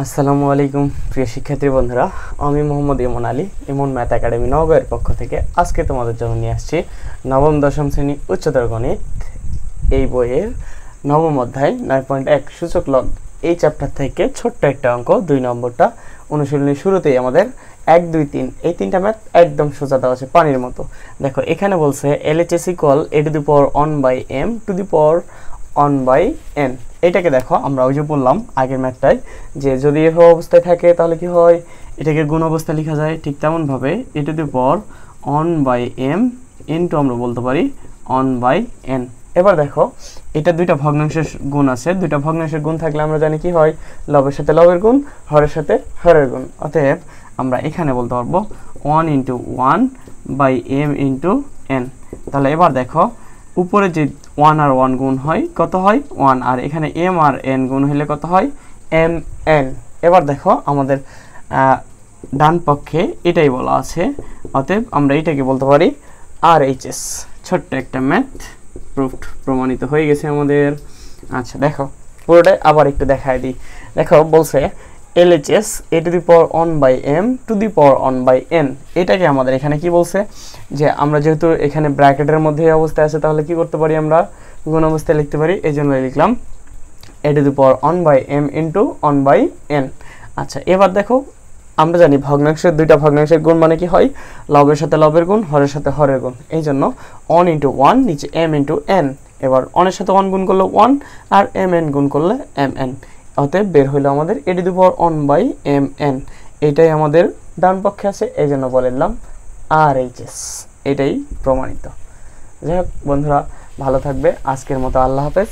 আসসালামু আলাইকুম প্রিয় শিক্ষার্থী বন্ধুরা, আমি মোহাম্মদ ইমন আলী, ইমন ম্যাথ একাডেমি নওগাঁয়ের পক্ষ থেকে আজকে তোমাদের জন্য নিয়ে আসছি নবম দশম শ্রেণী উচ্চতর গণিত এই বইয়ের নবম অধ্যায় 9.1 সূচক লগ এই চ্যাপ্টার থেকে ছোট্ট একটা অঙ্ক 2 নম্বরটা অনুশীলনের শুরুতেই আমাদের 1 2 3 এই তিনটা ম্যাথ একদম সোজা দেওয়া আছে পানির মতো। দেখো এখানে বলছে LHS equal a to the power 1 by m to the power 1 by n। এটাকে দেখো আমরা ওই যে বললাম আগের ম্যাথটায় যে যদি এ অবস্থায় থাকে তাহলে কি হয়, এটাকে গুণ অবস্থায় লেখা যায়, ঠিক তেমন ভাবে a to the power 1 by m into আমরা বলতে পারি 1 বাই n। এবার দেখো এটা দুইটা ভগ্নাংশের গুণ আছে, দুইটা ভগ্নাংশের গুণ থাকলে আমরা জানি কি হয়, লবের সাথে লবের গুণ, হরের সাথে হরের গুণ। অতএব আমরা এখানে বলতে পারবো 1 into 1 by m into n। তাহলে এবার দেখো উপরে যে 1 আর 1 গুণ হয় কত হয় 1, আর এখানে m আর n গুণ হলে কত হয় mn। এবার দেখো আমাদের ডান পক্ষে এটাই বলা আছে, অতএব আমরা এটাকে বলতে পারি RHS। ছোট্ট একটা ম্যাথ প্রমাণিত হয়ে গেছে আমাদের। আচ্ছা দেখো পুরোটাই আবার একটু দেখায় দিই। দেখো বলছে LHS a to the power 1 by m to the power 1 by n। এটাকে আমাদের এখানে কি বলছে যে আমরা যেহেতু এখানে ব্র্যাকেটের মধ্যে এই অবস্থায় আছে তাহলে কি করতে পারি, আমরা গুণ অবস্থায় লিখতে পারি, এই জন্য লিখলাম a to the power 1 by m into 1 by n। আচ্ছা এবার দেখো আমরা জানি ভগ্নাংশের দুইটা ভগ্নাংশের গুণ মানে কি হয়, লবের সাথে লবের গুণ, হরের সাথে হরের গুণ। এই জন্য 1 ইন্টু 1 নিচে m ইন্টু n। এবার 1 এর সাথে 1 গুণ করলে 1 আর mn গুণ করলে mn। অতএব বের হইলো আমাদের a to the power 1 by mn। এটাই আমাদের ডান পক্ষে আছে, এই জন্য বললাম RHS। এটাই প্রমাণিত। যাই হোক বন্ধুরা, ভালো থাকবে। আজকের মতো আল্লাহ হাফেজ।